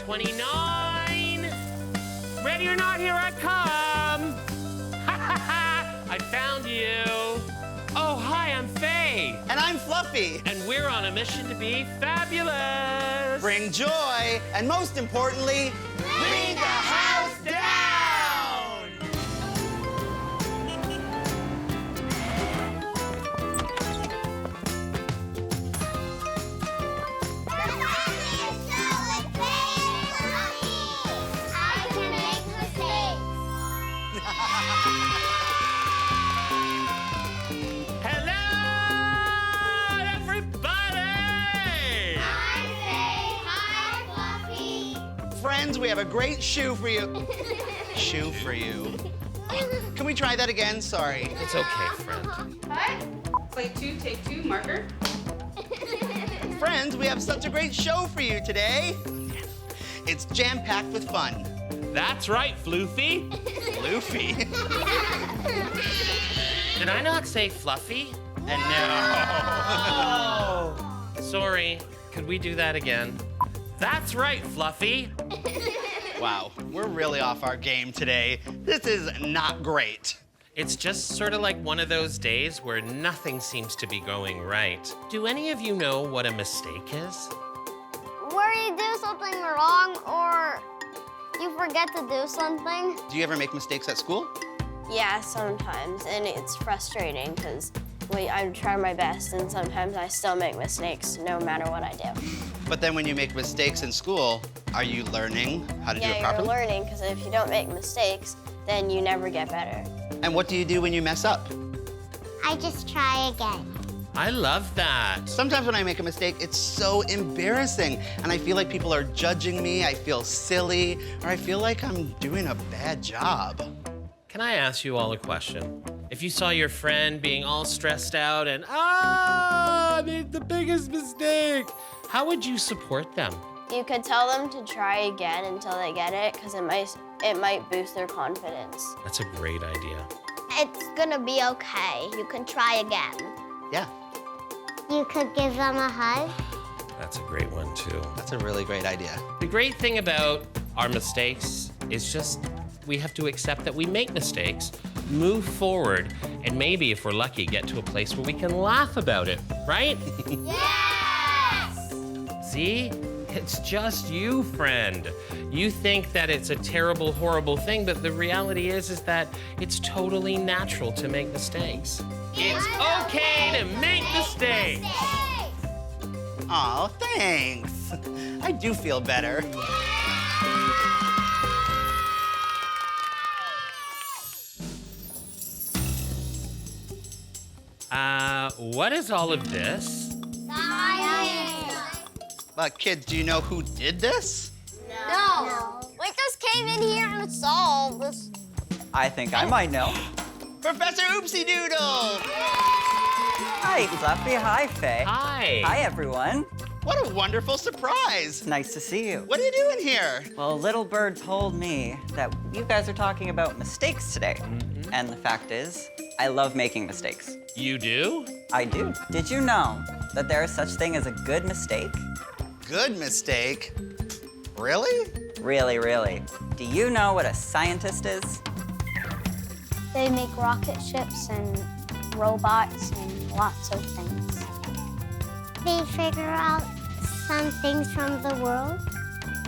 29. Ready or not, here I come. Ha ha ha! I found you. Oh, hi, I'm Faye. And I'm Fluffy. And we're on a mission to be fabulous. Bring joy, and most importantly, bring the house down! Friends, we have a great shoe for you. Shoe for you. Can we try that again? Sorry. It's okay, friend. Hi. Play 2, take 2, marker. Friends, we have such a great show for you today. It's jam-packed with fun. That's right, Floofy. Floofy? Did I not say Fluffy? And no. Sorry. Could we do that again? That's right, Fluffy. Wow, we're really off our game today. This is not great. It's just sort of like one of those days where nothing seems to be going right. Do any of you know what a mistake is? Where you do something wrong or you forget to do something. Do you ever make mistakes at school? Yeah, sometimes, and it's frustrating because I try my best, and sometimes I still make mistakes no matter what I do. But then when you make mistakes in school, are you learning how to do it properly? Yeah, you're learning, because if you don't make mistakes, then you never get better. And what do you do when you mess up? I just try again. I love that. Sometimes when I make a mistake, it's so embarrassing, and I feel like people are judging me, I feel silly, or I feel like I'm doing a bad job. Can I ask you all a question? If you saw your friend being all stressed out and, I made the biggest mistake, how would you support them? You could tell them to try again until they get it, because it might boost their confidence. That's a great idea. It's gonna be okay. You can try again. Yeah. You could give them a hug. That's a great one, too. That's a really great idea. The great thing about our mistakes is just we have to accept that we make mistakes, move forward, and maybe, if we're lucky, get to a place where we can laugh about it, right? Yes! See? It's just you, friend. You think that it's a terrible, horrible thing, but the reality is that it's totally natural to make mistakes. It's okay to make mistakes. Aw, thanks. I do feel better. What is all of this? Kids, do you know who did this? No. We just came in here and solved this. I think I might know. Professor Oopsie Doodle! Hi, Fluffy. Hi, Faye. Hi. Hi, everyone. What a wonderful surprise. It's nice to see you. What are you doing here? Well, Little Bird told me that you guys are talking about mistakes today. And the fact is, I love making mistakes. You do? I do. Did you know that there is such thing as a good mistake? Good mistake? Really? Really, really. Do you know what a scientist is? They make rocket ships and robots and lots of things. They figure out some things from the world.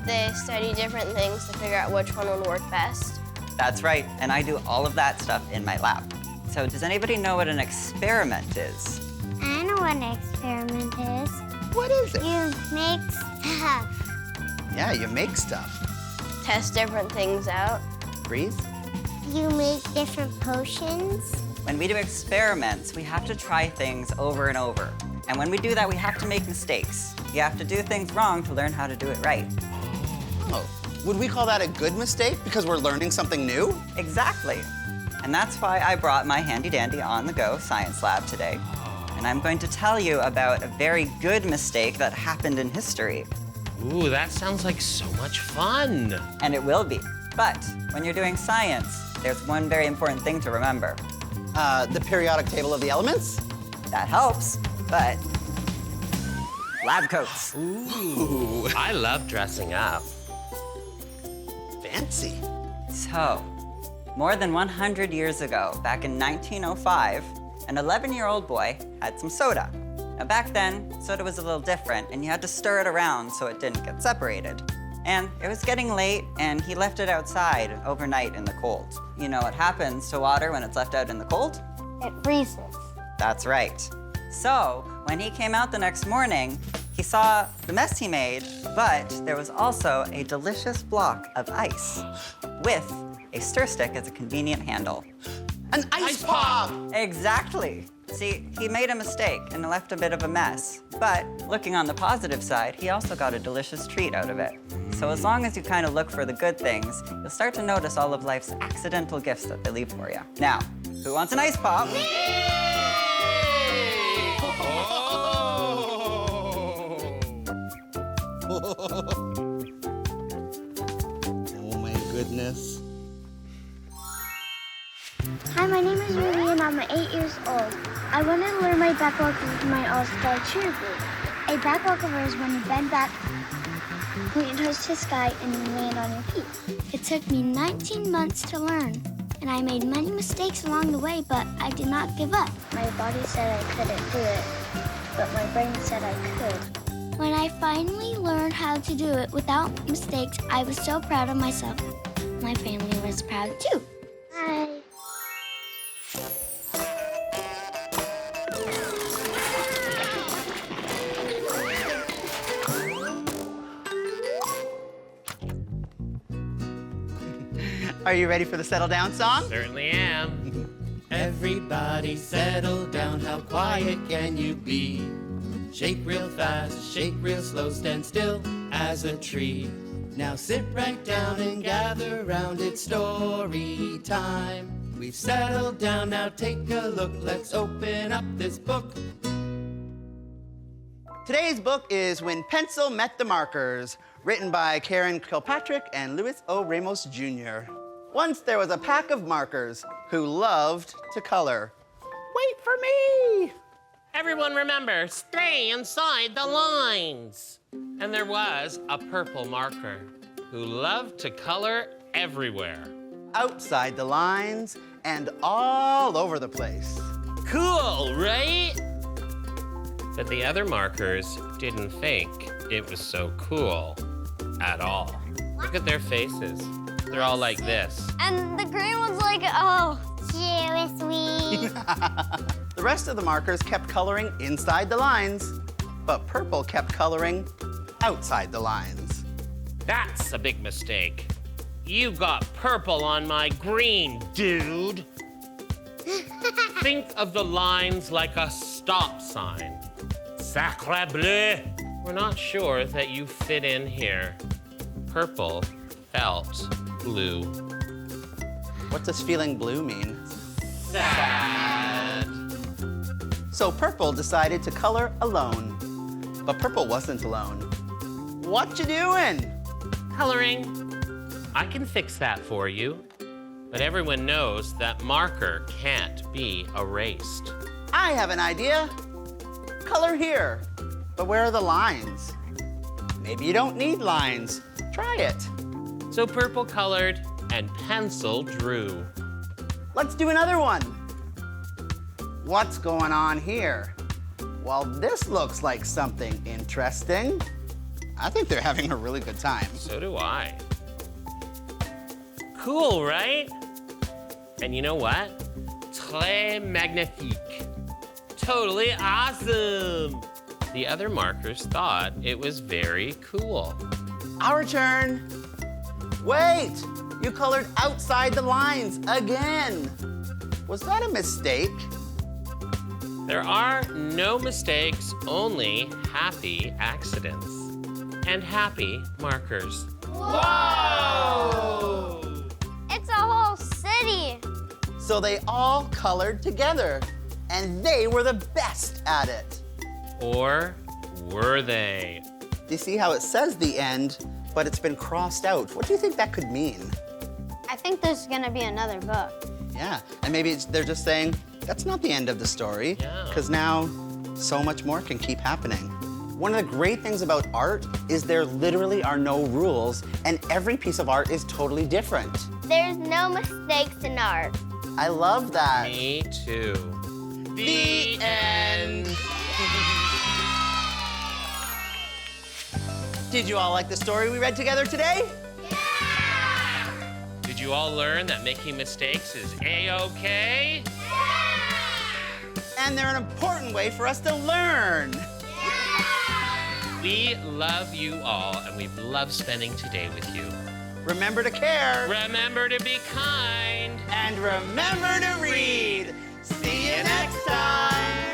They study different things to figure out which one would work best. That's right, and I do all of that stuff in my lab. So does anybody know what an experiment is? I know what an experiment is. What is it? You make stuff. Yeah, you make stuff. Test different things out. Breathe? You make different potions. When we do experiments, we have to try things over and over. And when we do that, we have to make mistakes. You have to do things wrong to learn how to do it right. Oh, would we call that a good mistake because we're learning something new? Exactly. And that's why I brought my handy-dandy on-the-go science lab today. And I'm going to tell you about a very good mistake that happened in history. Ooh, that sounds like so much fun. And it will be. But when you're doing science, there's one very important thing to remember. The periodic table of the elements? That helps, but lab coats. Ooh, I love dressing up. fancy. So, more than 100 years ago, back in 1905, an 11-year-old boy had some soda. Now back then, soda was a little different, and you had to stir it around so it didn't get separated. And it was getting late, and he left it outside overnight in the cold. You know what happens to water when it's left out in the cold? It freezes. That's right. So, when he came out the next morning, he saw the mess he made, but there was also a delicious block of ice with a stir stick as a convenient handle. An ice pop! Exactly. See, he made a mistake and left a bit of a mess. But looking on the positive side, he also got a delicious treat out of it. So as long as you kind of look for the good things, you'll start to notice all of life's accidental gifts that they leave for you. Now, who wants an ice pop? Oh my goodness. Hi, my name is Ruby and I'm 8 years old. I want to learn my back walk with my all-star cheer group. A back walkover is when you bend back, point your toes to the sky, and you land on your feet. It took me 19 months to learn, and I made many mistakes along the way, but I did not give up. My body said I couldn't do it, but my brain said I could. When I finally learned how to do it without mistakes, I was so proud of myself. My family was proud too. Hi. Are you ready for the settle down song? Certainly am. Everybody settle down, how quiet can you be? Shake real fast, shake real slow, stand still as a tree. Now sit right down and gather round, it's story time. We've settled down, now take a look, let's open up this book. Today's book is When Pencil Met the Markers, written by Karen Kilpatrick and Louis O. Ramos Jr. Once there was a pack of markers who loved to color. Wait for me! Everyone remember, stay inside the lines. And there was a purple marker who loved to color everywhere. Outside the lines and all over the place. Cool, right? But the other markers didn't think it was so cool at all. Look at their faces. They're all like this. And the green one's like, oh. Seriously? The rest of the markers kept coloring inside the lines, but purple kept coloring outside the lines. That's a big mistake. You got purple on my green, dude. Think of the lines like a stop sign. Sacre bleu. We're not sure that you fit in here. Purple felt blue. What does feeling blue mean? Sad. So Purple decided to color alone. But Purple wasn't alone. What you doing? Coloring. I can fix that for you. But everyone knows that marker can't be erased. I have an idea. Color here. But where are the lines? Maybe you don't need lines. Try it. So Purple colored and Pencil drew. Let's do another one. What's going on here? Well, this looks like something interesting. I think they're having a really good time. So do I. Cool, right? And you know what? Très magnifique. Totally awesome. The other markers thought it was very cool. Our turn. Wait, you colored outside the lines again. Was that a mistake? There are no mistakes, only happy accidents. And happy markers. Whoa! It's a whole city. So they all colored together, and they were the best at it. Or were they? You see how it says the end, but it's been crossed out. What do you think that could mean? I think there's gonna be another book. Yeah, and maybe they're just saying, that's not the end of the story, Yeah. because now so much more can keep happening. One of the great things about art is there literally are no rules, and every piece of art is totally different. There's no mistakes in art. I love that. Me too. The end. Did you all like the story we read together today? Did you all learn that making mistakes is A-okay? And they're an important way for us to learn. We love you all, and we've loved spending today with you. Remember to care. Remember to be kind. And remember to read. See you next time.